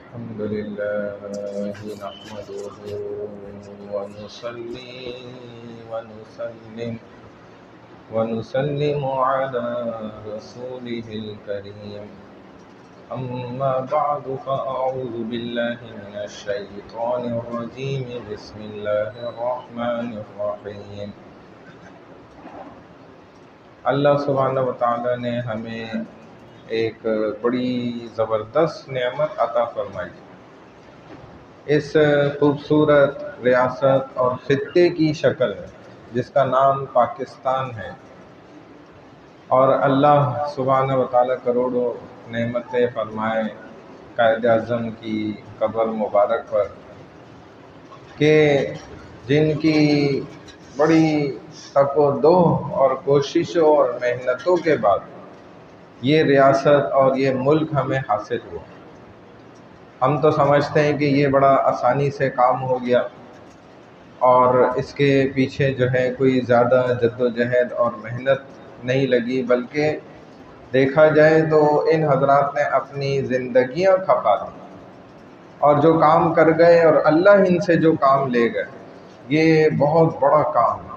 الحمد لله نحمده ونصلي ونسلم على رسوله الكريم. أما بعد فأعوذ بالله من الشيطان الرجيم. بسم الله الرحمن الرحيم. اللہ سبحانہ وتعالی نے ہمیں ایک بڑی زبردست نعمت عطا فرمائی. اس خوبصورت ریاست اور خطے کی شکل ہے جس کا نام پاکستان ہے، اور اللہ سبحانہ وتعالی کروڑوں نعمتیں فرمائے قائد اعظم کی قبر مبارک پر کہ جن کی بڑی تک و دو اور کوششوں اور محنتوں کے بعد یہ ریاست اور یہ ملک ہمیں حاصل ہوا. ہم تو سمجھتے ہیں کہ یہ بڑا آسانی سے کام ہو گیا اور اس کے پیچھے جو ہے کوئی زیادہ جد و جہد اور محنت نہیں لگی، بلکہ دیکھا جائے تو ان حضرات نے اپنی زندگیاں کھپا دی اور جو کام کر گئے اور اللہ ان سے جو کام لے گئے، یہ بہت بڑا کام ہے.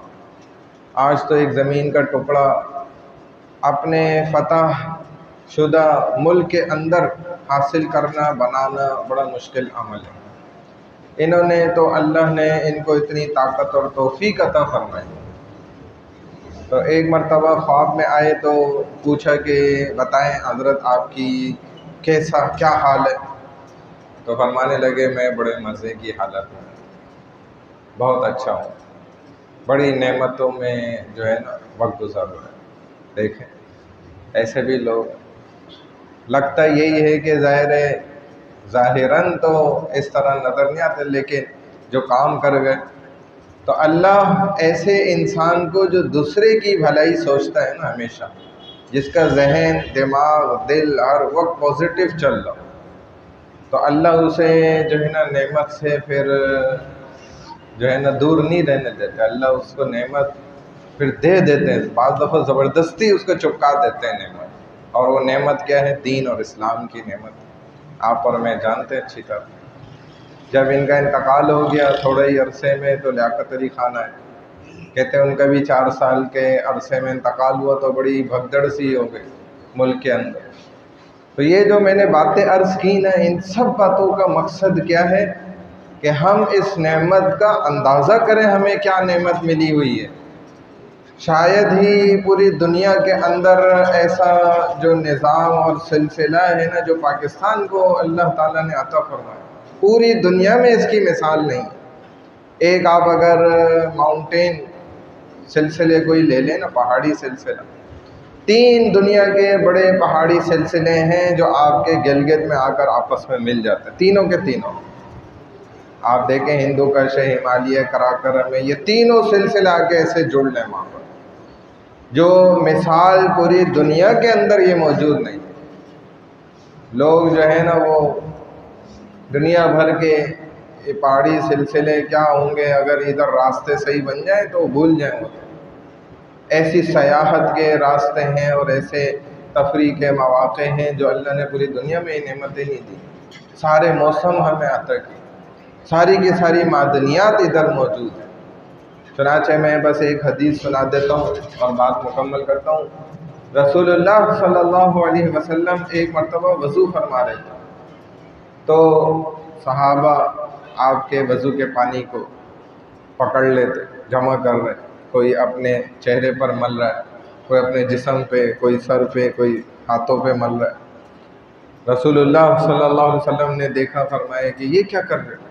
آج تو ایک زمین کا ٹکڑا اپنے فتح شدہ ملک کے اندر حاصل کرنا بنانا بڑا مشکل عمل ہے. انہوں نے تو اللہ نے ان کو اتنی طاقت اور توفیق عطا فرمائی. تو ایک مرتبہ خواب میں آئے تو پوچھا کہ بتائیں حضرت آپ کی کیا حال ہے؟ تو فرمانے لگے میں بڑے مزے کی حالت میں بہت اچھا ہوں، بڑی نعمتوں میں جو ہے نا وقت گزر رہا ہے. دیکھیں ایسے بھی لوگ، لگتا یہی ہے کہ ظاہراً تو اس طرح نظر نہیں آتے، لیکن جو کام کر گئے تو اللہ ایسے انسان کو جو دوسرے کی بھلائی سوچتا ہے نا ہمیشہ، جس کا ذہن دماغ دل ہر وقت پازیٹیو چل رہا، تو اللہ اسے جو ہے نا نعمت سے پھر جو ہے نا دور نہیں رہنے دیتے. اللہ اس کو نعمت پھر دے دیتے ہیں، بعض دفعہ زبردستی اس کو چپکا دیتے ہیں نعمت. اور وہ نعمت کیا ہے؟ دین اور اسلام کی نعمت. آپ اور میں جانتے ہیں اچھی طرح. جب ان کا انتقال ہو گیا تھوڑے ہی عرصے میں، تو لیاقت علی خان آئے، کہتے ہیں ان کا بھی 4 سال کے عرصے میں انتقال ہوا تو بڑی بھگدڑ سی ہو گئی ملک کے اندر. تو یہ جو میں نے باتیں عرض کی نا، ان سب باتوں کا مقصد کیا ہے کہ ہم اس نعمت کا اندازہ کریں ہمیں کیا نعمت ملی ہوئی ہے. شاید ہی پوری دنیا کے اندر ایسا جو نظام اور سلسلہ ہے نا جو پاکستان کو اللہ تعالیٰ نے عطا فرمایا، پوری دنیا میں اس کی مثال نہیں. ایک آپ اگر ماؤنٹین سلسلے کوئی لے لیں نا، پہاڑی سلسلہ، 3 دنیا کے بڑے پہاڑی سلسلے ہیں جو آپ کے گلگت میں آ کر آپس میں مل جاتے ہیں، تینوں کے تینوں. آپ دیکھیں ہندو کش ہے، ہمالیہ کراکرم ہے، یہ تینوں سلسلے آ کے ایسے جڑ لیں وہاں پر، جو مثال پوری دنیا کے اندر یہ موجود نہیں. لوگ جو ہے نا وہ دنیا بھر کے پہاڑی سلسلے کیا ہوں گے، اگر ادھر راستے صحیح بن جائیں تو بھول جائیں وہ. ایسی سیاحت کے راستے ہیں اور ایسے تفریح کے مواقع ہیں جو اللہ نے پوری دنیا میں نعمتیں نہیں دی. سارے موسم ہمیں عطا کی، ساری کی ساری معدنیات ادھر موجود ہیں. چنانچہ میں بس ایک حدیث سنا دیتا ہوں اور بات مکمل کرتا ہوں. رسول اللہ صلی اللہ علیہ وسلم ایک مرتبہ وضو فرما رہے تھے، تو صحابہ آپ کے وضو کے پانی کو پکڑ لیتے، جمع کر رہے، کوئی اپنے چہرے پر مل رہا ہے، کوئی اپنے جسم پہ، کوئی سر پہ، کوئی ہاتھوں پہ مل رہا ہے. رسول اللہ صلی اللہ علیہ وسلم نے دیکھا، فرمایا کہ یہ کیا کر رہے ہیں؟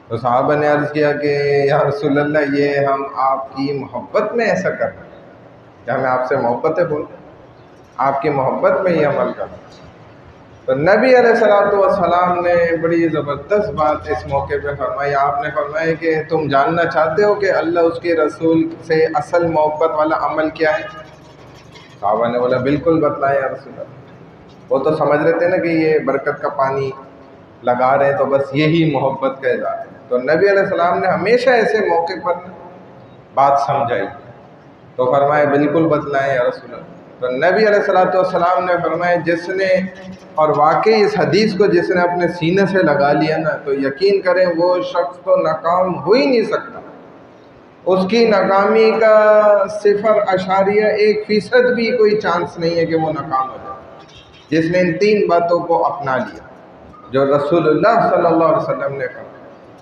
تو صحابہ نے عرض کیا کہ یا رسول اللہ، یہ ہم آپ کی محبت میں ایسا کر رہے ہیں، کہ ہمیں آپ سے محبت ہے، بول آپ کی محبت میں یہ عمل کر رہے ہیں. تو نبی علیہ السلام نے بڑی زبردست بات اس موقع پہ فرمائی. آپ نے فرمایا کہ تم جاننا چاہتے ہو کہ اللہ اس کے رسول سے اصل محبت والا عمل کیا ہے؟ صحابہ نے بولا بالکل بتلائیں یا رسول اللہ. وہ تو سمجھ رہے تھے نا کہ یہ برکت کا پانی لگا رہے ہیں تو بس یہی محبت کا اظہار ہے. تو نبی علیہ السلام نے ہمیشہ ایسے موقع پر بات سمجھائی. تو فرمایا بالکل بتلائیں یا رسول اللہ. تو نبی علیہ الصلوۃ والسلام نے فرمایا جس نے، اور واقعی اس حدیث کو جس نے اپنے سینے سے لگا لیا نا، تو یقین کریں وہ شخص تو ناکام ہو ہی نہیں سکتا، اس کی ناکامی کا 0.1% بھی کوئی چانس نہیں ہے کہ وہ ناکام ہو جائے، جس نے ان 3 باتوں کو اپنا لیا جو رسول اللہ صلی اللہ علیہ وسلم نے فرمایا۔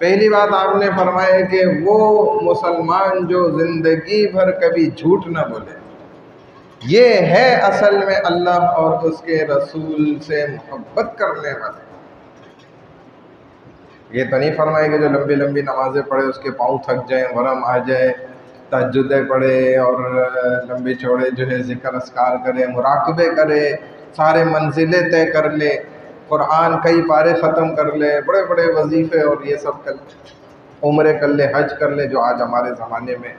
پہلی بات آپ نے فرمایا کہ وہ مسلمان جو زندگی بھر کبھی جھوٹ نہ بولے، یہ ہے اصل میں اللہ اور اس کے رسول سے محبت کرنے والا۔ یہ تو نہیں فرمائے کہ جو لمبی لمبی نمازیں پڑھے اس کے پاؤں تھک جائیں، ورم آ جائے، تہجدیں پڑھے اور لمبی چوڑے جو ہے ذکر اذکار کرے، مراقبے کرے، سارے منزلیں طے کر لے، قرآن کئی پارے ختم کر لے، بڑے بڑے وظیفے اور یہ سب کر لے، عمرے کر لے، حج کر لے، جو آج ہمارے زمانے میں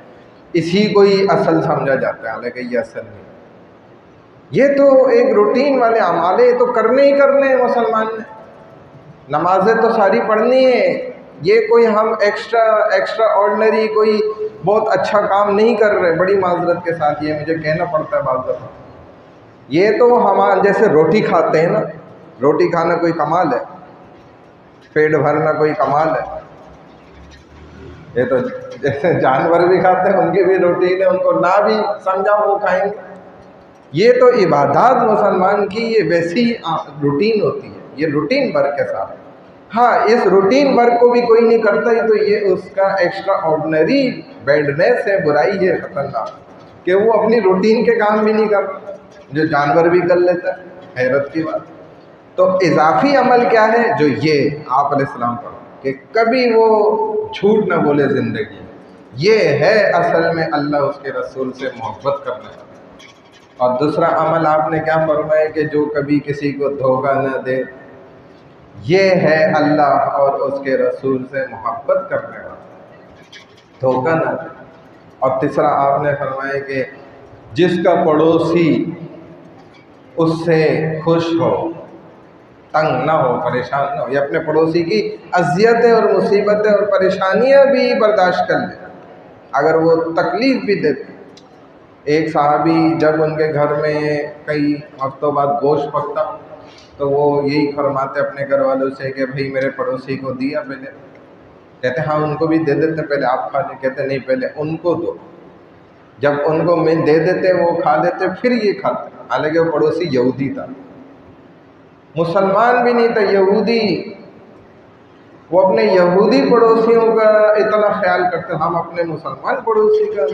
اسی کو ہی اصل سمجھا جاتا ہے، حالانکہ یہ اصل نہیں۔ یہ تو ایک روٹین والے اعمال ہیں، یہ تو کرنے ہی کرنے ہیں مسلمان نے۔ نمازیں تو ساری پڑھنی ہے، یہ کوئی ہم ایکسٹرا آرڈنری کوئی بہت اچھا کام نہیں کر رہے، بڑی معذرت کے ساتھ یہ مجھے کہنا پڑتا ہے بعض دفعہ۔ یہ تو ہم جیسے روٹی کھاتے ہیں نا، روٹی کھانا کوئی کمال ہے، پیٹ بھرنا کوئی کمال ہے، یہ تو جیسے جانور بھی کھاتے ہیں، ان کی بھی روٹین ہے، ان کو نہ بھی سمجھا وہ کھائیں گے۔ یہ تو عبادات مسلمان کی یہ ویسی روٹین ہوتی ہے، یہ روٹین ورک کے ساتھ۔ ہاں، اس روٹین ورک کو بھی کوئی نہیں کرتا ہی تو یہ اس کا ایکسٹرا آرڈنری بیڈنیس ہے، برائی ہے خطرناک، کہ وہ اپنی روٹین کے کام بھی نہیں کرتا، جو جانور بھی کر لیتا ہے، حیرت کی بات۔ تو اضافی عمل کیا ہے؟ جو یہ آپ علیہ السلام پر کہ کبھی وہ جھوٹ نہ بولے زندگی میں، یہ ہے اصل میں اللہ اس کے رسول سے محبت کرنا۔ اور دوسرا عمل آپ نے کیا فرمایا کہ جو کبھی کسی کو دھوکہ نہ دے، یہ ہے اللہ اور اس کے رسول سے محبت کرنے والا، دھوکہ نہ دے۔ اور تیسرا آپ نے فرمایا کہ جس کا پڑوسی اس سے خوش ہو، تنگ نہ ہو، پریشان نہ ہو، یہ اپنے پڑوسی کی اذیتیں اور مصیبتیں اور پریشانیاں بھی برداشت کر لے اگر وہ تکلیف بھی دیتے۔ ایک صحابی جب ان کے گھر میں کئی ہفتوں بعد گوشت پکتا تو وہ یہی فرماتے اپنے گھر والوں سے کہ بھئی میرے پڑوسی کو دیا پہلے، کہتے ہاں ان کو بھی دے دیتے، پہلے آپ کھا لیں، کہتے نہیں پہلے ان کو دو، جب ان کو میں دے دیتے وہ کھا لیتے پھر یہ کھاتے، حالانکہ وہ پڑوسی یہودی تھا، مسلمان بھی نہیں تھا، یہودی۔ وہ اپنے یہودی پڑوسیوں کا اتنا خیال کرتے، ہم اپنے مسلمان پڑوسی کا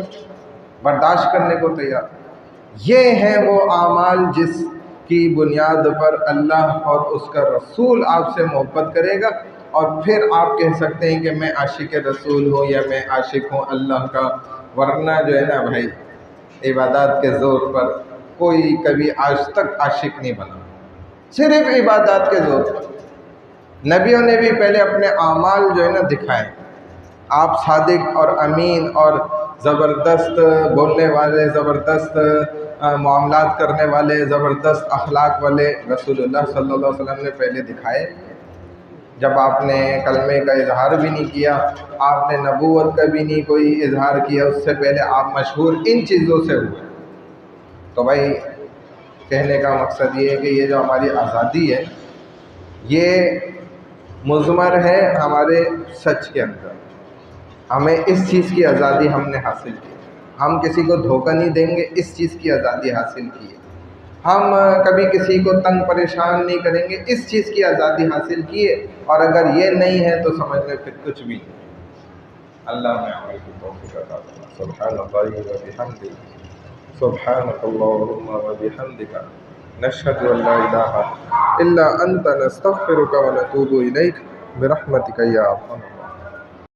برداشت کرنے کو تیار۔ یہ ہیں وہ اعمال جس کی بنیاد پر اللہ اور اس کا رسول آپ سے محبت کرے گا، اور پھر آپ کہہ سکتے ہیں کہ میں عاشق رسول ہوں یا میں عاشق ہوں اللہ کا۔ ورنہ جو ہے نا بھائی، عبادات کے زور پر کوئی کبھی آج تک عاشق نہیں بنا، صرف عبادات کے زور پر۔ نبیوں نے بھی پہلے اپنے اعمال جو ہے نا دکھائے، آپ صادق اور امین اور زبردست بولنے والے، زبردست معاملات کرنے والے، زبردست اخلاق والے رسول اللہ صلی اللہ علیہ وسلم نے پہلے دکھائے۔ جب آپ نے کلمے کا اظہار بھی نہیں کیا، آپ نے نبوت کا بھی نہیں کوئی اظہار کیا، اس سے پہلے آپ مشہور ان چیزوں سے ہوئے۔ تو بھائی کہنے کا مقصد یہ ہے کہ یہ جو ہماری آزادی ہے یہ مضمر ہے ہمارے سچ کے اندر، ہمیں اس چیز کی آزادی ہم نے حاصل کی، ہم کسی کو دھوکہ نہیں دیں گے، اس چیز کی آزادی حاصل کی ہے، ہم کبھی کسی کو تنگ پریشان نہیں کریں گے، اس چیز کی آزادی حاصل کی ہے۔ اور اگر یہ نہیں ہے تو سمجھ لیں پھر کچھ بھی نہیں۔ اللہ میں عمل کی توفیق عطا فرمائے۔ سبحان اللہ و بحمدہ، سبحانک اللہم و بحمدک، نشہد ان لا الہ الا انت، نستغفرک و نتوب الیک، برحمتک یا ارحم الراحمین۔